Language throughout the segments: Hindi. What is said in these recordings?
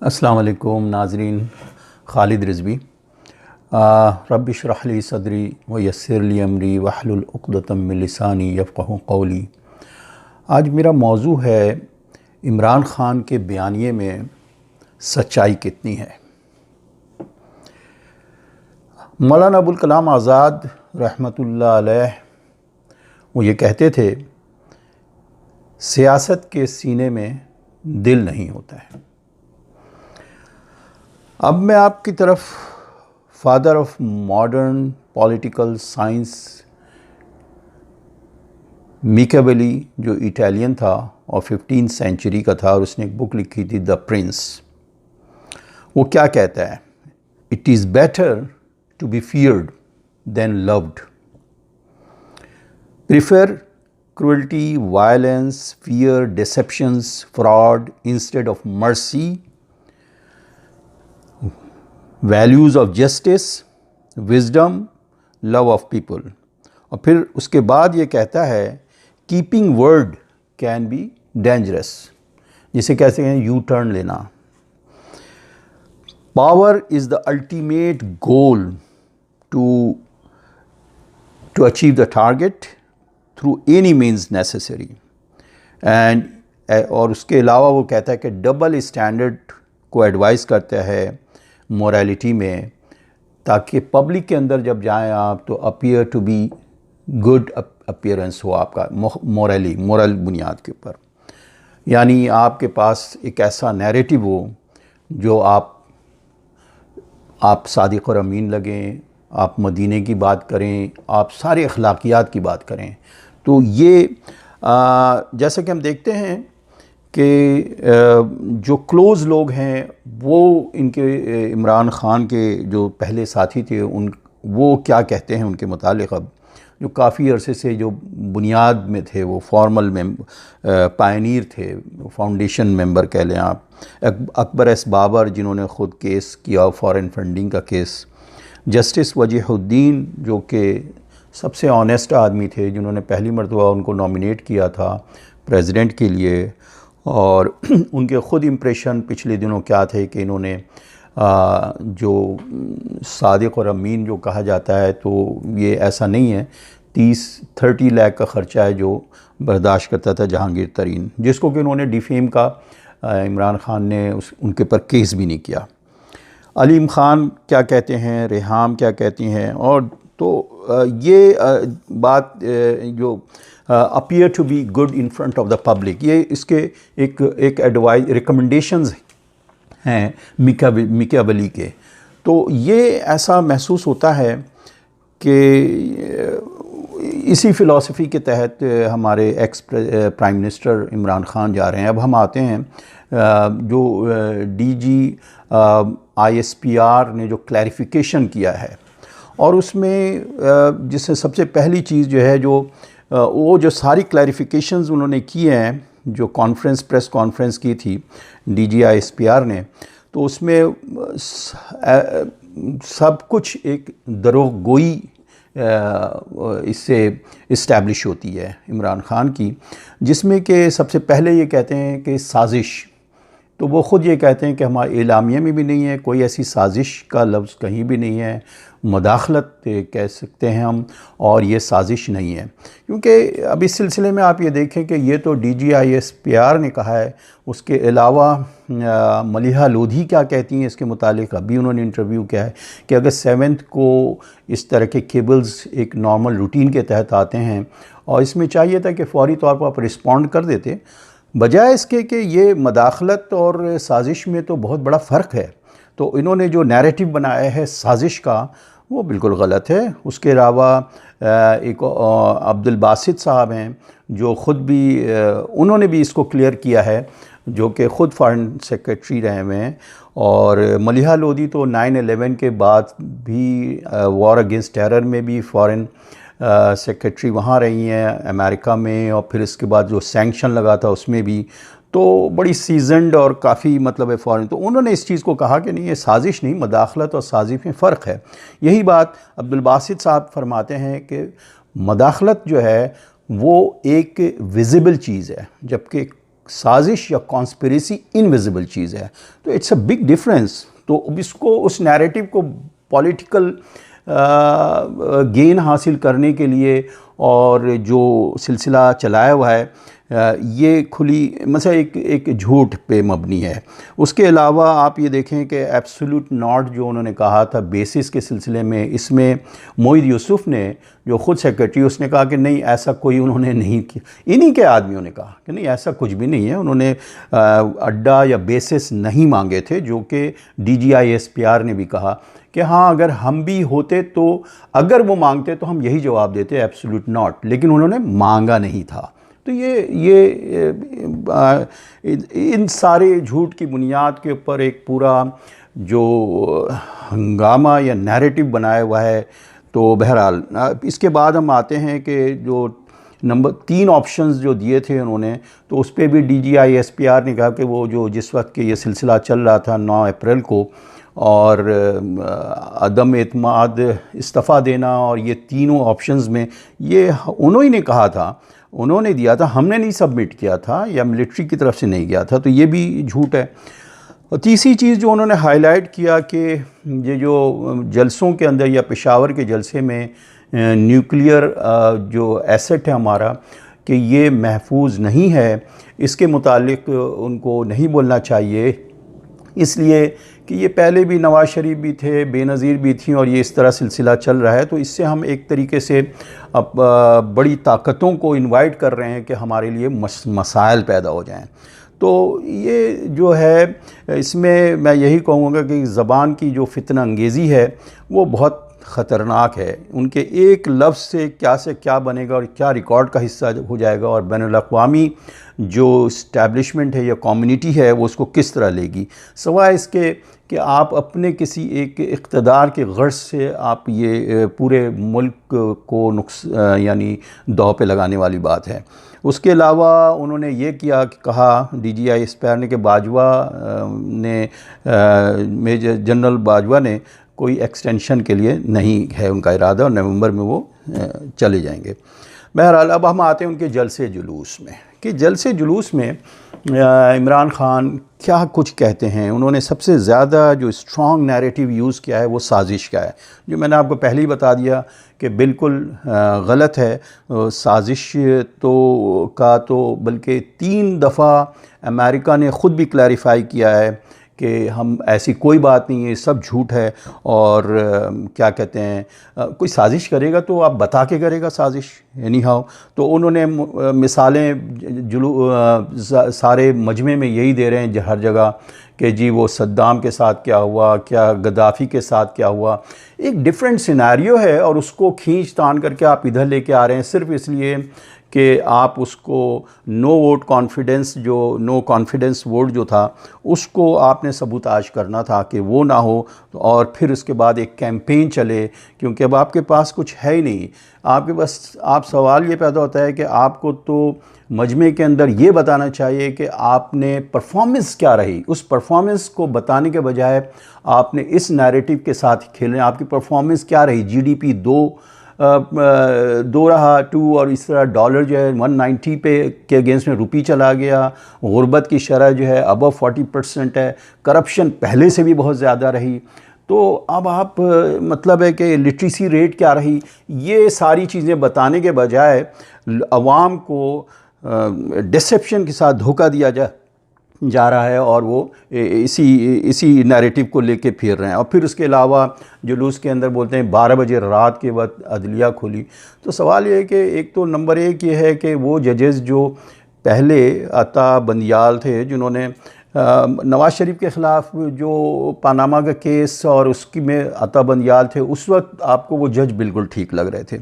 अस्सलाम वालेकुम नाज़रीन, खालिद रिज़वी। रब्बि इश्रह ली सदरी व यस्सिर ली अमरी वहलुल उक़दतम मिन लिसानी यफ़क़हू क़ौली। आज मेरा मौजू है इमरान ख़ान के बयानिए में सच्चाई कितनी है। मौलाना अबुल कलाम आज़ाद रहमतुल्लाह अलैह वो ये कहते थे, सियासत के सीने में दिल नहीं होता है। अब मैं आपकी तरफ father of modern political science Machiavelli, जो इटालियन था और 15th सेंचुरी का था, और उसने एक बुक लिखी थी द प्रिंस। वो क्या कहता है? It is better to be feared than loved. Prefer cruelty, violence, fear, deceptions, fraud instead of mercy, values of justice, wisdom, love of people. और फिर उसके बाद ये कहता है, keeping word can be dangerous, जिसे कहते हैं यू टर्न लेना। Power is the ultimate goal to achieve the target through any means necessary. And और उसके अलावा वो कहता है कि डबल स्टैंडर्ड को एडवाइस करता है मोरालिटी में, ताकि पब्लिक के अंदर जब जाएं आप तो appear to be good appearance हो आपका मोरल बुनियाद के ऊपर। यानी आपके पास एक ऐसा नैरेटिव हो जो आप सादिक और अमीन लगें, आप मदीने की बात करें, आप सारे अखलाकियात की बात करें। तो ये जैसा कि हम देखते हैं कि जो क्लोज़ लोग हैं वो इनके इमरान ख़ान के जो पहले साथी थे वो क्या कहते हैं उनके मुतालिक। अब जो काफ़ी अरसे से जो बुनियाद में थे, वो फॉर्मल पायनीर थे, फाउंडेशन मेंबर कह लें आप, अकबर एस बाबर जिन्होंने ख़ुद केस किया फॉरेन फंडिंग का केस, जस्टिस वजीहुद्दीन जो कि सबसे ऑनेस्ट आदमी थे, जिन्होंने पहली मरतबा उनको नॉमिनेट किया था प्रेसिडेंट के लिए, और उनके ख़ुद इम्प्रेशन पिछले दिनों क्या थे कि इन्होंने जो सादिक और अमीन जो कहा जाता है, तो ये ऐसा नहीं है। 30-30 लाख का ख़र्चा है जो बर्दाश्त करता था जहांगीर तरीन, जिसको कि उन्होंने डिफेम का इमरान ख़ान ने उनके पर केस भी नहीं किया। अलीम ख़ान क्या कहते हैं, रेहाम क्या कहती हैं, और तो ये बात जो appear to be good in front of the public, ये इसके एक एडवाइस रिकमेंडेशंस हैं मिकेवेली के। तो ये ऐसा महसूस होता है कि इसी फ़िलॉसफी के तहत हमारे ex prime minister Imran Khan जा रहे हैं। अब हम आते हैं जो DG ISPR ने जो क्लैरिफिकेशन किया है, और उसमें जिससे सबसे पहली चीज़ जो है, वो जो सारी क्लैरिफिकेशंस उन्होंने किए हैं, जो प्रेस कॉन्फ्रेंस की थी DG ISPR ने, तो उसमें सब कुछ एक दरोगोई इससे इस्टेब्लिश होती है इमरान ख़ान की, जिसमें कि सबसे पहले ये कहते हैं कि साजिश। तो वो ख़ुद ये कहते हैं कि हमारे एलामिया में भी नहीं है, कोई ऐसी साजिश का लफ्ज़ कहीं भी नहीं है, मदाखलत कह सकते हैं हम, और ये साजिश नहीं है। क्योंकि अब इस सिलसिले में आप ये देखें कि ये तो DG ISPR ने कहा है, उसके अलावा मलिहा लोधी क्या कहती हैं इसके मुतालिक, अभी उन्होंने इंटरव्यू किया है कि अगर 7th को इस तरह के केबल्स एक नॉर्मल रूटीन के तहत आते हैं, और इसमें चाहिए था कि फ़ौरी तौर पर आप रिस्पॉन्ड कर देते, बजाय इसके कि ये मदाखलत और साजिश में तो बहुत बड़ा फ़र्क है। तो इन्होंने जो नैरेटिव बनाया है साजिश का, वो बिल्कुल गलत है। उसके अलावा एक अब्दुल बासित साहब हैं जो ख़ुद भी उन्होंने भी इसको क्लियर किया है, जो कि ख़ुद फॉरेन सेक्रेटरी रहे हुए हैं। और मलिहा लोधी तो 9/11 के बाद भी वॉर अगेंस्ट टेरर में भी फॉरेन सेक्रेटरी वहाँ रही हैं अमेरिका में, और फिर इसके बाद जो सैंक्शन लगा था उसमें भी, तो बड़ी सीजनड और काफ़ी मतलब है फॉरेन। तो उन्होंने इस चीज़ को कहा कि नहीं, ये साजिश नहीं, मदाखलत और साजिश में फ़र्क है। यही बात अब्दुल बासित साहब फरमाते हैं कि मदाखलत जो है वो एक विजिबल चीज़ है, जबकि साजिश या कॉन्स्पिरेसी इनविजिबल चीज़ है। तो इट्स अ बिग डिफरेंस। तो अब इसको, उस नैरेटिव को पॉलिटिकल गेन हासिल करने के लिए और जो सिलसिला चलाया हुआ है ये खुली मतलब एक झूठ पे मबनी है। उसके अलावा आप ये देखें कि एब्सोल्यूट नॉट जो उन्होंने कहा था बेसिस के सिलसिले में, इसमें मोईद यूसुफ ने जो ख़ुद सेक्रेटरी, उसने कहा कि नहीं ऐसा कोई उन्होंने नहीं किया। इन्हीं के आदमियों ने कहा कि नहीं ऐसा कुछ भी नहीं है, उन्होंने अड्डा या बेसिस नहीं मांगे थे, जो कि DGI SPR ने भी कहा कि हाँ अगर हम भी होते तो अगर वो मांगते तो हम यही जवाब देते एब्सोल्यूट नॉट, लेकिन उन्होंने मांगा नहीं था। तो ये इन सारे झूठ की बुनियाद के ऊपर एक पूरा जो हंगामा या नैरेटिव बनाया हुआ है। तो बहरहाल इसके बाद हम आते हैं कि जो नंबर 3 ऑप्शंस जो दिए थे उन्होंने, तो उस पर भी DGI SPR ने कहा कि वो जो जिस वक्त के ये सिलसिला चल रहा था 9 अप्रैल को, और अदम एतमाद, इस्तीफ़ा देना, और ये तीनों ऑप्शंस में ये उन्होंने ने कहा था, उन्होंने दिया था, हमने नहीं सबमिट किया था या मिलिट्री की तरफ से नहीं गया था। तो ये भी झूठ है। और तीसरी चीज़ जो उन्होंने हाईलाइट किया कि ये जो जलसों के अंदर या पेशावर के जलसे में न्यूक्लियर जो एसेट है हमारा, कि ये महफूज नहीं है, इसके मुतालिक उनको नहीं बोलना चाहिए, इसलिए कि ये पहले भी नवाज़ शरीफ भी थे, बेनज़ीर भी थी, और ये इस तरह सिलसिला चल रहा है। तो इससे हम एक तरीके से अब बड़ी ताकतों को इनवाइट कर रहे हैं कि हमारे लिए मसाइल पैदा हो जाएं। तो ये जो है, इसमें मैं यही कहूँगा कि ज़बान की जो फितना अंगेज़ी है वो बहुत ख़तरनाक है। उनके एक लफ्ज़ से क्या बनेगा और क्या रिकॉर्ड का हिस्सा हो जाएगा, और बैनुल-अक़वामी जो इस्टेब्लिशमेंट है या कम्युनिटी है वो उसको किस तरह लेगी, सिवाय इसके कि आप अपने किसी एक इक़्तिदार के गर्ज से आप ये पूरे मुल्क को यानी दांव पे लगाने वाली बात है। उसके अलावा उन्होंने ये कहा DGI SPR ने कि बाजवा ने मेजर जनरल बाजवा ने कोई एक्सटेंशन के लिए नहीं है उनका इरादा, और नवंबर में वो चले जाएंगे। बहरहाल अब हम आते हैं उनके जलसे जुलूस में, कि जलसे जुलूस में इमरान ख़ान क्या कुछ कहते हैं। उन्होंने सबसे ज़्यादा जो स्ट्रॉन्ग नैरेटिव यूज़ किया है वो साजिश का है, जो मैंने आपको पहले ही बता दिया कि बिल्कुल गलत है। साजिश तो बल्कि 3 दफ़ा अमेरिका ने ख़ुद भी क्लैरिफाई किया है कि हम ऐसी कोई बात नहीं है, सब झूठ है। और क्या कहते हैं, कोई साजिश करेगा तो आप बता के करेगा साजिश, एनी हाउ। तो उन्होंने मिसालें सारे मजमे में यही दे रहे हैं हर जगह कि जी वो सद्दाम के साथ क्या हुआ, क्या गद्दाफ़ी के साथ क्या हुआ। एक डिफरेंट सिनेरियो है और उसको खींच तान करके आप इधर लेके आ रहे हैं सिर्फ इसलिए कि आप उसको नो कॉन्फिडेंस वोट जो था उसको आपने सबूताज करना था कि वो ना हो, और फिर उसके बाद एक कैंपेन चले, क्योंकि अब आपके पास कुछ है ही नहीं। आपके पास सवाल ये पैदा होता है कि आपको तो मजमे के अंदर ये बताना चाहिए कि आपने परफॉर्मेंस क्या रही। उस परफॉर्मेंस को बताने के बजाय आपने इस नैरेटिव के साथ खेलने, आपकी परफॉर्मेंस क्या रही। GDP 2 रहा 2, और इस तरह डॉलर जो है 190 पे के अगेंस्ट में रुपी चला गया। गुर्बत की शरह जो है अबव 40% है। करप्शन पहले से भी बहुत ज़्यादा रही। तो अब आप मतलब है कि लिटरेसी रेट क्या रही, ये सारी चीज़ें बताने के बजाय अवाम को डिसेप्शन के साथ धोखा दिया जा रहा है, और वो इसी नैरेटिव को लेके फिर रहे हैं। और फिर उसके अलावा जुलूस के अंदर बोलते हैं 12 बजे रात के वक्त अदलिया खुली। तो सवाल ये है कि एक तो नंबर 1 ये है कि वो जजेस जो पहले अता बंदियाल थे, जिन्होंने नवाज़ शरीफ के ख़िलाफ़ जो पानामा का केस और उसकी में अता बंदियाल थे, उस वक्त आपको वो जज बिल्कुल ठीक लग रहे थे।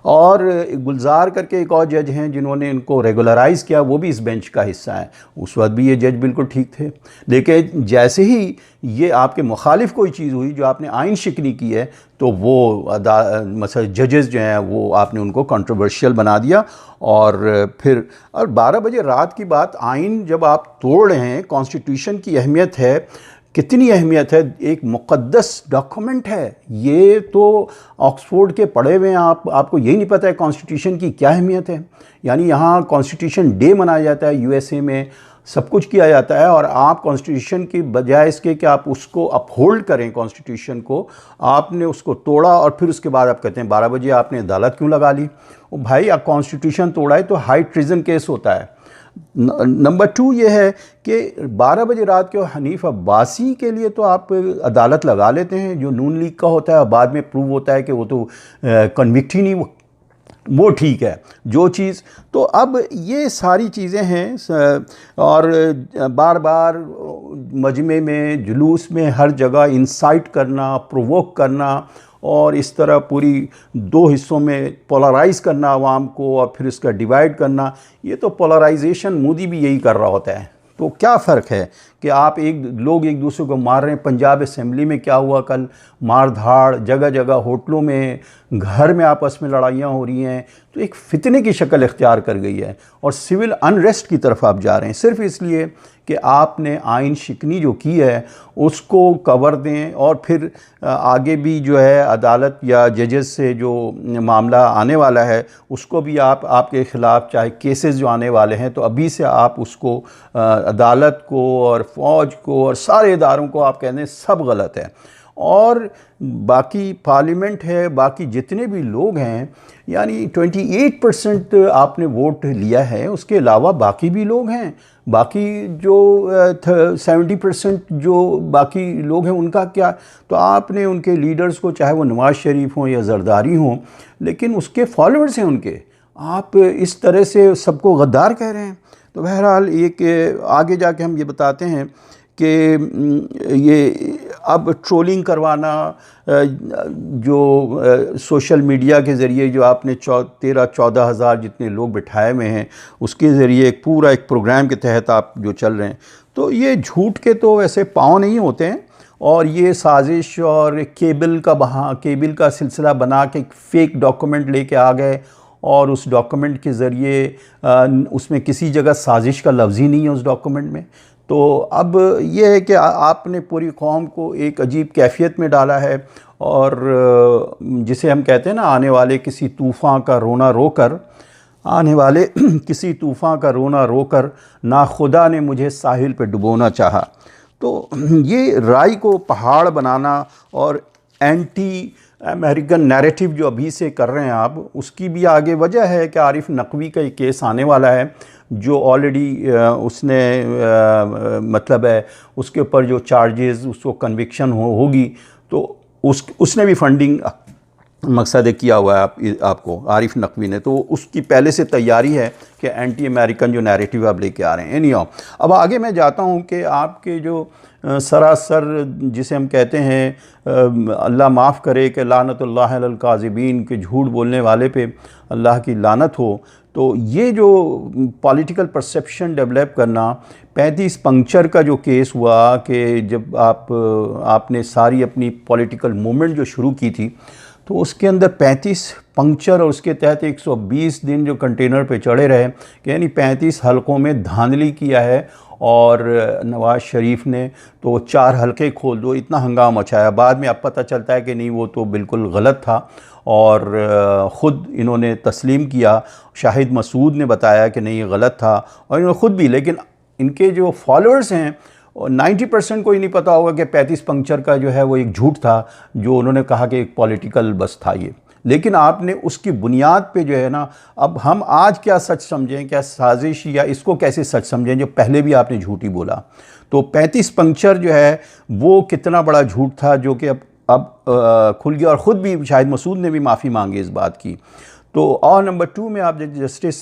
और गुलजार करके एक और जज हैं जिन्होंने इनको रेगुलराइज़ किया, वो भी इस बेंच का हिस्सा है। उस वक्त भी ये जज बिल्कुल ठीक थे, लेकिन जैसे ही ये आपके मुखालिफ कोई चीज़ हुई जो आपने आइन शिकनी की है, तो वो मतलब जजेस जो हैं वो आपने उनको कंट्रोवर्शियल बना दिया। और फिर 12 बजे रात की बात, आइन जब आप तोड़ रहे हैं, कॉन्स्टिट्यूशन की अहमियत है कितनी अहमियत है, एक मुक़द्दस डॉक्यूमेंट है ये। तो ऑक्सफोर्ड के पढ़े हुए हैं आप, आपको यही नहीं पता है कॉन्स्टिट्यूशन की क्या अहमियत है। यानी यहाँ कॉन्स्टिट्यूशन डे मनाया जाता है, यूएसए में सब कुछ किया जाता है, और आप कॉन्स्टिट्यूशन की बजाय इसके कि आप उसको अपहोल्ड करें, कॉन्स्टिट्यूशन को आपने उसको तोड़ा, और फिर उसके बाद आप कहते हैं 12 बजे आपने अदालत क्यों लगा ली। ओ भाई, आप कॉन्स्टिट्यूशन तोड़ा है तो हाई ट्रिजन केस होता है। नंबर 2 ये है कि 12 बजे रात के हनीफ अब्बासी के लिए तो आप अदालत लगा लेते हैं, जो नून लीग का होता है, बाद में प्रूव होता है कि वो तो कन्विक्ट ही नहीं, वो ठीक है जो चीज़। तो अब ये सारी चीज़ें हैं, और बार बार मजमे में, जुलूस में, हर जगह इंसाइट करना, प्रोवोक करना, और इस तरह पूरी 2 हिस्सों में पोलराइज़ करना आवाम को, और फिर इसका डिवाइड करना। ये तो पोलराइजेशन मोदी भी यही कर रहा होता है। तो क्या फ़र्क है कि आप लोग एक दूसरे को मार रहे हैं। पंजाब असेंबली में क्या हुआ कल, मार धाड़, जगह जगह होटलों में, घर में आपस में लड़ाइयाँ हो रही हैं। तो एक फितने की शक्ल इख्तियार कर गई है, और सिविल अनरेस्ट की तरफ आप जा रहे हैं, सिर्फ इसलिए कि आपने आइन शिकनी जो की है उसको कवर दें, और फिर आगे भी जो है अदालत या जजेस से जो मामला आने वाला है उसको भी आपके ख़िलाफ़ चाहे केसेस जो आने वाले हैं, तो अभी से आप उसको अदालत को और फ़ौज को और सारे इदारों को आप कहते हैं सब गलत है। और बाकी पार्लियामेंट है, बाकी जितने भी लोग हैं, यानी 28% आपने वोट लिया है, उसके अलावा बाकी भी लोग हैं। बाकी जो 70% जो बाकी लोग हैं उनका क्या। तो आपने उनके लीडर्स को, चाहे वो नवाज़ शरीफ हों या जरदारी हों, लेकिन उसके फॉलोअर्स हैं उनके, आप इस तरह से सबको गद्दार कह रहे हैं। तो बहरहाल एक आगे जाके हम ये बताते हैं कि ये अब ट्रोलिंग करवाना, जो सोशल मीडिया के ज़रिए जो आपने 13-14 हज़ार जितने लोग बिठाए हुए हैं उसके ज़रिए एक पूरा एक प्रोग्राम के तहत आप जो चल रहे हैं, तो ये झूठ के तो वैसे पाँव नहीं होते हैं। और ये साजिश और केबल का सिलसिला बना के एक फ़ेक डॉक्यूमेंट लेके आ गए, और उस डॉक्यूमेंट के ज़रिए उसमें किसी जगह साजिश का लफ्ज़ ही नहीं है उस डॉक्यूमेंट में। तो अब ये है कि आपने पूरी कौम को एक अजीब कैफियत में डाला है, और जिसे हम कहते हैं ना, आने वाले किसी तूफ़ान का रोना रोकर, आने वाले किसी तूफ़ान का रोना रोकर, ना खुदा ने मुझे साहिल पे डुबोना चाहा। तो ये राय को पहाड़ बनाना और एंटी अमेरिकन नैरेटिव जो अभी से कर रहे हैं आप, उसकी भी आगे वजह है कि आरिफ नकवी का एक केस आने वाला है, जो ऑलरेडी उसने मतलब है उसके ऊपर जो चार्जेस, उसको कन्विक्शन होगी, तो उसने भी फंडिंग मकसद किया हुआ है आपको आरिफ नकवी ने। तो उसकी पहले से तैयारी है कि एंटी अमेरिकन जो नैरेटिव आप लेके आ रहे हैं। एनीहाउ, अब आगे मैं जाता हूँ कि आपके जो सरासर जिसे हम कहते हैं, अल्लाह माफ़ करे कि लानतुल्लाह अलल काज़िबीन, के झूठ बोलने वाले पे अल्लाह की लानत हो। तो ये जो पॉलिटिकल परसेप्शन डेवलप करना, 35 पंक्चर का जो केस हुआ कि जब आपने सारी अपनी पॉलिटिकल मूवमेंट जो शुरू की थी, तो उसके अंदर 35 पंक्चर, और उसके तहत 120 दिन जो कंटेनर पे चढ़े रहे, यानी 35 हलकों में धांधली किया है। और नवाज़ शरीफ ने तो 4 हलके खोल दो, इतना हंगामा मचाया। बाद में अब पता चलता है कि नहीं, वो तो बिल्कुल गलत था, और ख़ुद इन्होंने तस्लीम किया। शाहिद मसूद ने बताया कि नहीं ये गलत था, और इन्होंने ख़ुद भी। लेकिन इनके जो फॉलोअर्स हैं 90% को ही नहीं पता होगा कि 35 पंक्चर का जो है वो एक झूठ था, जो उन्होंने कहा कि एक पॉलिटिकल बस था ये। लेकिन आपने उसकी बुनियाद पे जो है ना, अब हम आज क्या सच समझें, क्या साजिश, या इसको कैसे सच समझें जो पहले भी आपने झूठ ही बोला। तो 35 पंक्चर जो है वो कितना बड़ा झूठ था, जो कि अब खुल गया, और ख़ुद भी शाहिद मसूद ने भी माफ़ी मांगी इस बात की। तो और नंबर 2 में आप जस्टिस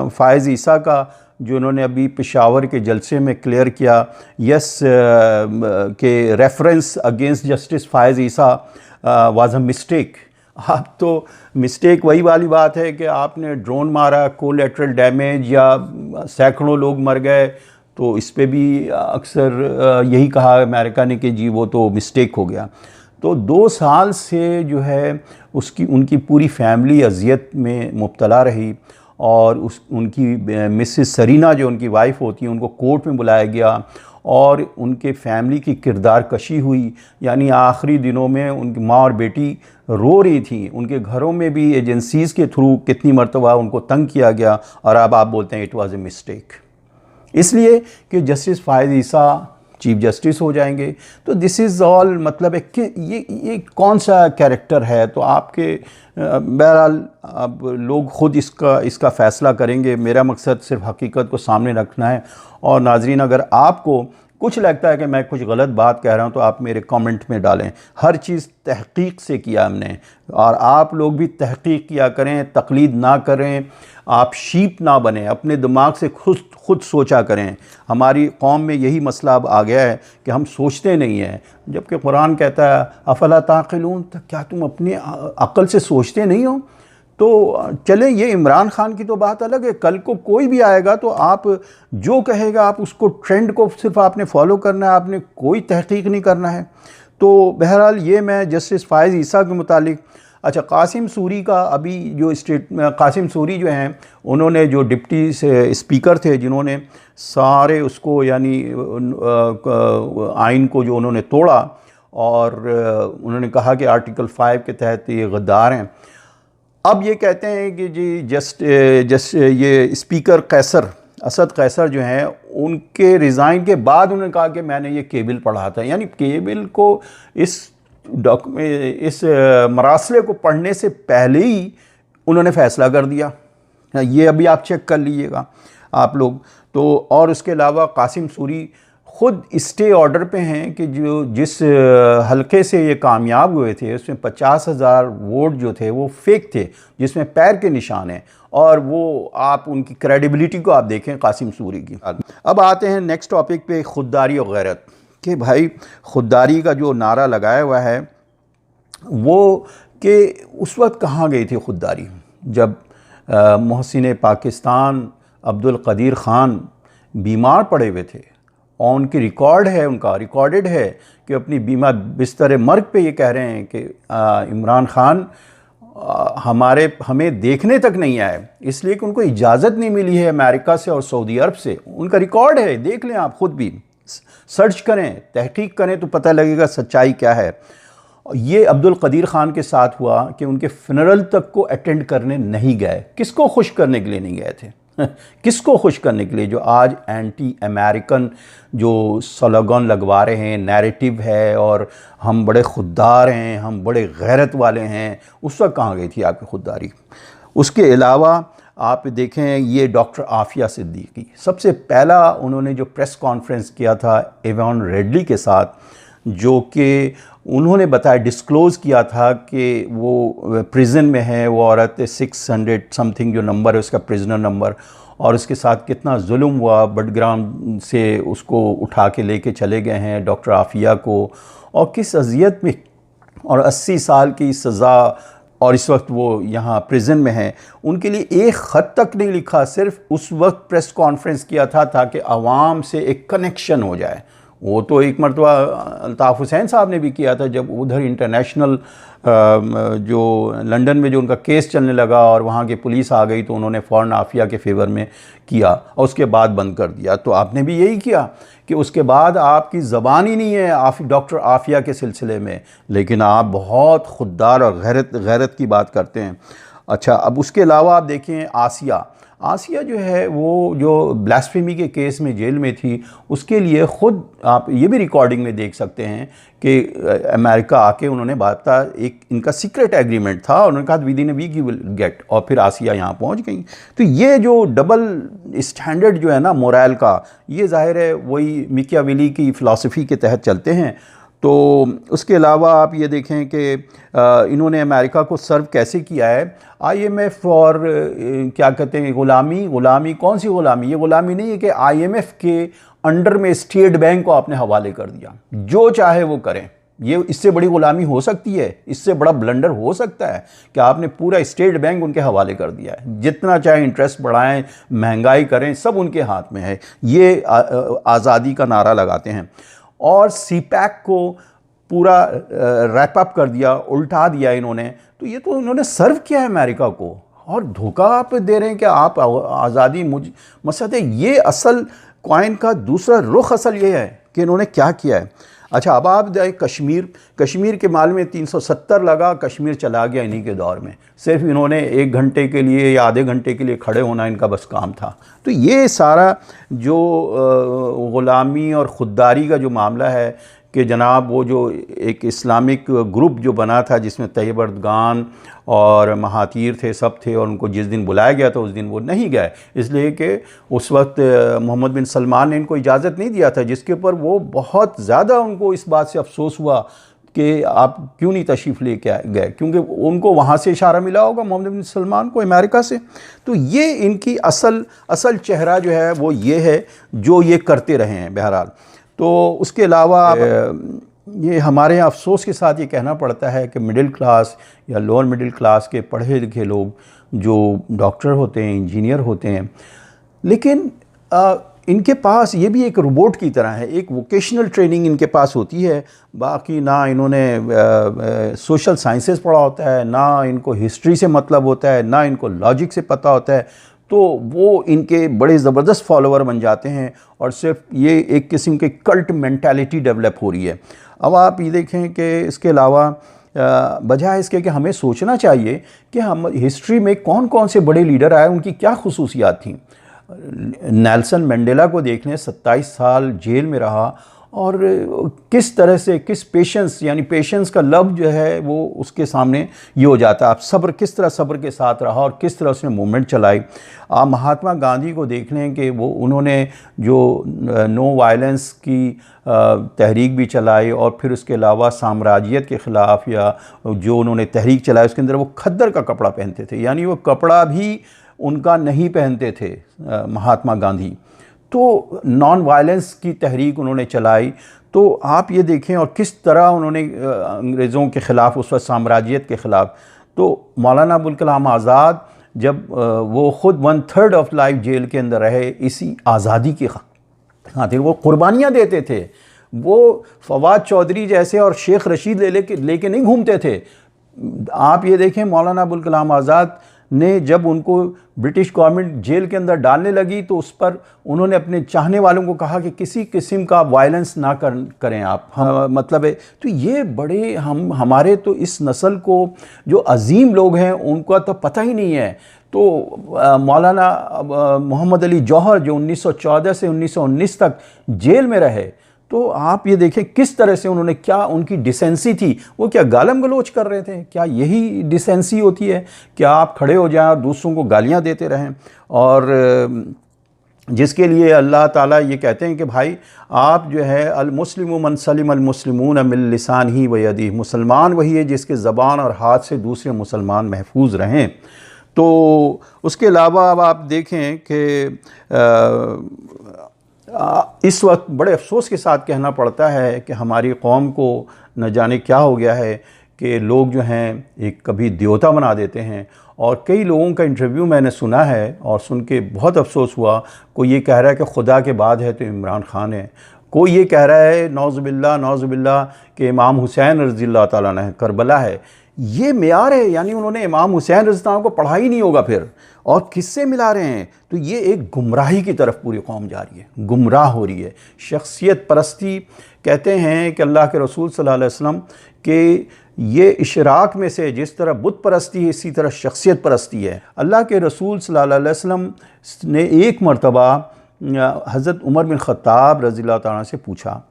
फ़ायज़ ईसा का, जो उन्होंने अभी पेशावर के जलसे में क्लियर किया, यस के reference against justice Faez Isa was a mistake. आप तो मिस्टेक वही वाली बात है कि आपने ड्रोन मारा, कोलैटरल डैमेज, या सैकड़ों लोग मर गए, तो इस पे भी अक्सर यही कहा अमेरिका ने कि जी वो तो मिस्टेक हो गया। तो 2 साल से जो है उनकी पूरी फैमिली अजियत में मुब्तला रही, और उनकी मिसेस सरीना जो उनकी वाइफ होती है, उनको कोर्ट में बुलाया गया, और उनके फैमिली की किरदार कशी हुई, यानी आखिरी दिनों में उनकी माँ और बेटी रो रही थी, उनके घरों में भी एजेंसीज़ के थ्रू कितनी मरतबा उनको तंग किया गया, और अब आप बोलते हैं इट वाज़ ए मिस्टेक, इसलिए कि जस्टिस फ़ायज़ ईसा चीफ जस्टिस हो जाएंगे। तो दिस इज़ ऑल, मतलब है कि ये कौन सा कैरेक्टर है। तो आपके बहरहाल अब लोग ख़ुद इसका फ़ैसला करेंगे। मेरा मकसद सिर्फ हकीकत को सामने रखना है। और नाजरीन, अगर आपको कुछ लगता है कि मैं कुछ गलत बात कह रहा हूं तो आप मेरे कमेंट में डालें। हर चीज़ तहकीक से किया हमने, और आप लोग भी तहकीक किया करें, तकलीद ना करें, आप शीप ना बने, अपने दिमाग से खुद सोचा करें। हमारी कौम में यही मसला अब आ गया है कि हम सोचते नहीं हैं, जबकि कुरान कहता है अफला ताक़िलून, तो क्या तुम अपनी अक्ल से सोचते नहीं हो। तो चले, ये इमरान खान की तो बात अलग है, कल को कोई भी आएगा तो आप जो कहेगा आप उसको, ट्रेंड को सिर्फ आपने फॉलो करना है, आपने कोई तहकीक नहीं करना है। तो बहरहाल ये मैं जस्टिस फ़ायज़ ईसा के मुतालिक। अच्छा, कासिम सूरी का अभी जो कासिम सूरी जो हैं, उन्होंने जो डिप्टी स्पीकर थे जिन्होंने सारे उसको यानी आइन को जो उन्होंने तोड़ा, और उन्होंने कहा कि आर्टिकल 5 के तहत ये गद्दार हैं। अब ये कहते हैं कि जी ये स्पीकर असद कैसर जो हैं, उनके रिज़ाइन के बाद उन्होंने कहा कि मैंने ये केबिल पढ़ा था। यानी केबिल को इस मरासले को पढ़ने से पहले ही उन्होंने फ़ैसला कर दिया। ये अभी आप चेक कर लीजिएगा आप लोग। तो और उसके अलावा कासिम सूरी ख़ुद स्टे ऑर्डर पे हैं कि जिस हलके से ये कामयाब हुए थे उसमें 50,000 वोट जो थे वो फेक थे, जिसमें पैर के निशान हैं, और वो आप उनकी क्रेडिबिलिटी को आप देखें कासिम सूरी की। अब आते हैं नेक्स्ट टॉपिक पे, खुददारी और गैरत। कि भाई खुददारी का जो नारा लगाया हुआ है वो कि उस वक्त कहाँ गई थी खुददारी, जब मोहसिन पाकिस्तान अब्दुल कदीर ख़ान बीमार पड़े हुए थे, और उनकी उनका रिकॉर्डेड है कि अपनी बिस्तर मर्ग पे ये कह रहे हैं कि इमरान खान हमें देखने तक नहीं आए, इसलिए कि उनको इजाज़त नहीं मिली है अमेरिका से और सऊदी अरब से। उनका रिकॉर्ड है, देख लें, आप ख़ुद भी सर्च करें, तहकीक करें तो पता लगेगा सच्चाई क्या है। ये अब्दुल कदीर ख़ान के साथ हुआ कि उनके फ्यूनरल तक को अटेंड करने नहीं गए। किसको खुश करने के लिए नहीं गए थे? किसको खुश करने के लिए? जो आज एंटी अमेरिकन जो स्लोगन लगवा रहे हैं, नैरेटिव है, और हम बड़े खुददार हैं, हम बड़े गैरत वाले हैं, उस वक्त कहाँ गई थी आपकी खुददारी? उसके अलावा आप देखें, ये डॉक्टर आफिया सिद्दीकी, सबसे पहला उन्होंने जो प्रेस कॉन्फ्रेंस किया था एवान रेडली के साथ, जो कि उन्होंने बताया, डिस्क्लोज़ किया था कि वो प्रिजन में है, वो औरत 600 समथिंग जो नंबर है उसका प्रिजनर नंबर, और उसके साथ कितना जुल्म हुआ, बडग्राम से उसको उठा के लेके चले गए हैं डॉक्टर आफिया को, और किस अजियत में, और 80 साल की सज़ा, और इस वक्त वो यहाँ प्रिजन में हैं। उनके लिए एक ख़त तक नहीं लिखा, सिर्फ उस वक्त प्रेस कॉन्फ्रेंस किया था ताकि आवाम से एक कनेक्शन हो जाए। वो तो एक मरतबा अल्ताफ़ हुसैन साहब ने भी किया था, जब उधर इंटरनेशनल जो लंदन में जो उनका केस चलने लगा और वहाँ की पुलिस आ गई, तो उन्होंने फ़ौरन आफिया के फेवर में किया और उसके बाद बंद कर दिया। तो आपने भी यही किया कि उसके बाद आपकी ज़बान ही नहीं है डॉक्टर आफिया के सिलसिले में, लेकिन आप बहुत खुददार और गैरत की बात करते हैं। अच्छा, अब उसके अलावा आप देखें आसिया जो है, वो जो ब्लास्फेमी के केस में जेल में थी, उसके लिए ख़ुद आप ये भी रिकॉर्डिंग में देख सकते हैं कि अमेरिका आके उन्होंने बाता, एक इनका सीक्रेट एग्रीमेंट था, और उन्होंने कहा within a week you will get, और फिर आसिया यहाँ पहुँच गई। तो ये जो डबल स्टैंडर्ड जो है ना मोरल का, ये ज़ाहिर है वही मिकियावेली की फ़िलासफ़ी के तहत चलते हैं। तो उसके अलावा आप ये देखें कि इन्होंने अमेरिका को सर्व कैसे किया है, IMF और क्या कहते हैं ग़ुलामी, कौन सी ग़ुलामी? ये ग़ुलामी नहीं है कि IMF के अंडर में स्टेट बैंक को आपने हवाले कर दिया, जो चाहे वो करें। ये इससे बड़ी ग़ुलामी हो सकती है? इससे बड़ा ब्लंडर हो सकता है कि आपने पूरा स्टेट बैंक उनके हवाले कर दिया है? जितना चाहे इंटरेस्ट बढ़ाएं, महंगाई करें, सब उनके हाथ में है। ये आज़ादी का नारा लगाते हैं, और CPAC को पूरा रैप अप कर दिया, उल्टा दिया इन्होंने। तो ये तो इन्होंने सर्व किया है अमेरिका को, और धोखा आप दे रहे हैं कि आप आज़ादी मसद है। ये असल कॉइन का दूसरा रुख असल ये है कि इन्होंने क्या किया है। अच्छा, अब आप जाए कश्मीर के माल में 370 लगा, कश्मीर चला गया इन्हीं के दौर में। सिर्फ इन्होंने 1 घंटे के लिए या आधे घंटे के लिए खड़े होना इनका बस काम था। तो ये सारा जो ग़ुलामी और ख़ुददारी का जो मामला है कि जनाब वो जो एक इस्लामिक ग्रुप जो बना था जिसमें तैयब अर्दगान और महातीर थे, सब थे, और उनको जिस दिन बुलाया गया था उस दिन वो नहीं गए, इसलिए कि उस वक्त मोहम्मद बिन सलमान ने इनको इजाज़त नहीं दिया था, जिसके ऊपर वो बहुत ज़्यादा उनको इस बात से अफसोस हुआ कि आप क्यों नहीं तशरीफ़ ले गए, क्योंकि उनको वहाँ से इशारा मिला होगा मोहम्मद बिन सलमान को अमेरिका से। तो ये इनकी असल चेहरा जो है वो ये है जो ये करते रहे हैं। बहरहाल तो उसके अलावा ये हमारे यहाँ अफसोस के साथ ये कहना पड़ता है कि मिडिल क्लास या लोअर मिडिल क्लास के पढ़े लिखे लोग जो डॉक्टर होते हैं, इंजीनियर होते हैं, लेकिन इनके पास ये भी एक रोबोट की तरह है, एक वोकेशनल ट्रेनिंग इनके पास होती है, बाकी ना इन्होंने सोशल साइंसेस पढ़ा होता है, ना इनको हिस्ट्री से मतलब होता है, ना इनको लॉजिक से पता होता है। तो वो इनके बड़े ज़बरदस्त फॉलोअर बन जाते हैं और सिर्फ ये एक किस्म के कल्ट मेंटालिटी डेवलप हो रही है। अब आप ये देखें कि इसके अलावा बजाय इसके कि हमें सोचना चाहिए कि हम हिस्ट्री में कौन कौन से बड़े लीडर आए, उनकी क्या खुसूसियात थी। नेल्सन मंडेला को देख लें, 27 साल जेल में रहा और किस तरह से, किस पेशेंस, यानी पेशेंस का लफ्ज़ जो है वो उसके सामने ये हो जाता है। आप सब्र, किस तरह सब्र के साथ रहा और किस तरह उसने मूवमेंट चलाई। आप महात्मा गांधी को देख लें कि वो उन्होंने जो नो वायलेंस की तहरीक भी चलाई और फिर उसके अलावा साम्राज्यत के ख़िलाफ़ या जो उन्होंने तहरीक चलाई उसके अंदर वो खद्दर का कपड़ा पहनते थे, यानी वो कपड़ा भी उनका नहीं पहनते थे महात्मा गांधी। तो नॉन वायलेंस की तहरीक उन्होंने चलाई। तो आप ये देखें और किस तरह उन्होंने अंग्रेज़ों के ख़िलाफ़, उस वक्त साम्राज्यत के ख़िलाफ़। तो मौलाना अबुल कलाम आज़ाद जब वो ख़ुद 1/3 ऑफ लाइफ जेल के अंदर रहे इसी आज़ादी की खातिर, वो कुर्बानियाँ देते थे। वो फवाद चौधरी जैसे और शेख रशीद लेके नहीं घूमते थे। आप ये देखें मौलाना अबुल कलाम आज़ाद ने जब उनको ब्रिटिश गवर्नमेंट जेल के अंदर डालने लगी तो उस पर उन्होंने अपने चाहने वालों को कहा कि किसी किस्म का वायलेंस ना करें आप, मतलब है। तो ये बड़े हमारे तो इस नस्ल को जो अजीम लोग हैं उनका तो पता ही नहीं है। तो मौलाना मोहम्मद अली जौहर जो 1914 से 1919 तक जेल में रहे, तो आप ये देखें किस तरह से उन्होंने, क्या उनकी डिसेंसी थी, वो क्या गालम गलोच कर रहे थे? क्या यही डिसेंसी होती है? क्या आप खड़े हो जाएं और दूसरों को गालियां देते रहें? और जिसके लिए अल्लाह ताला ये कहते हैं कि भाई आप जो है अल-मुस्लिमु मन सलिम अल-मुस्लिमून मिन लिसानिही व यदिही, मुसलमान वही है जिसके ज़बान और हाथ से दूसरे मुसलमान महफूज रहें। तो उसके अलावा अब आप देखें कि इस वक्त बड़े अफसोस के साथ कहना पड़ता है कि हमारी कौम को न जाने क्या हो गया है कि लोग जो हैं एक कभी देवता बना देते हैं। और कई लोगों का इंटरव्यू मैंने सुना है और सुन के बहुत अफसोस हुआ। कोई ये कह रहा है कि खुदा के बाद है तो इमरान ख़ान है, कोई ये कह रहा है नौज़ुबिल्लाह कि इमाम हुसैन रज़ियल्लाहु ताला अन्हु करबला है। ये मेयार है, यानी उन्होंने इमाम हुसैन रज़ियल्लाहु को पढ़ा ही नहीं होगा फिर, और किससे मिला रहे हैं। तो ये एक गुमराही की तरफ पूरी कौम जा रही है, गुमराह हो रही है। शख्सियत परस्ती कहते हैं कि अल्लाह के रसूल सल्लल्लाहु अलैहि वसल्लम के ये इशराक में से जिस तरह बुत परस्ती है इसी तरह शख्सियत परस्ती है। अल्लाह के रसूल सल्लल्लाहु अलैहि वसल्लम ने एक मरतबा हज़रत उमर बिन ख़त्ताब रज़ियल्लाहु ताला से पूछा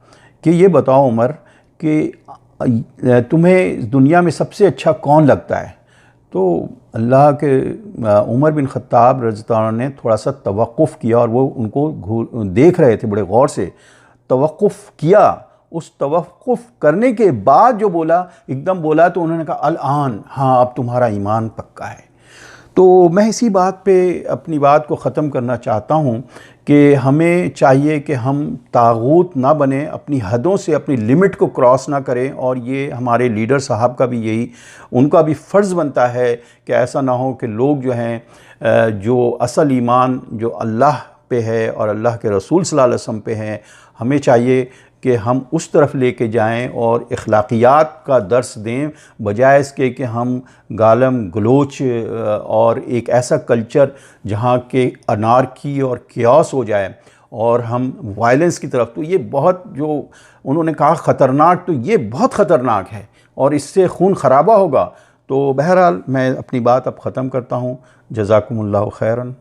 कि ये बताओ उमर कि तुम्हें दुनिया में सबसे अच्छा कौन लगता है? तो अल्लाह के उमर बिन ख़त्ताब रज़ियल्लाहु अन्हु ने थोड़ा सा तवक़्क़ुफ़ किया और वो उनको देख रहे थे बड़े गौर से। तवक़्क़ुफ़ किया, उस तवक़्क़ुफ़ करने के बाद जो बोला, एकदम बोला तो उन्होंने कहा अल-आन, हाँ अब तुम्हारा ईमान पक्का है। तो मैं इसी बात पे अपनी बात को ख़त्म करना चाहता हूँ कि हमें चाहिए कि हम तागूत ना बने, अपनी हदों से अपनी लिमिट को क्रॉस ना करें। और ये हमारे लीडर साहब का भी यही, उनका भी फ़र्ज़ बनता है कि ऐसा ना हो कि लोग जो हैं जो असल ईमान जो अल्लाह पे है और अल्लाह के रसूल सल्लल्लाहु अलैहि वसल्लम पे हैं, हमें चाहिए कि हम उस तरफ लेके जाएं और अखलाकियात का दर्स दें, बजाय इसके कि हम गालम गलोच और एक ऐसा कल्चर जहाँ के अनारकी और क्यास हो जाए और हम वायलेंस की तरफ, तो ये बहुत, जो उन्होंने कहा ख़तरनाक, तो ये बहुत ख़तरनाक है और इससे खून खराबा होगा। तो बहरहाल मैं अपनी बात अब ख़त्म करता हूँ। जज़ाकुमुल्लाहु खैरन।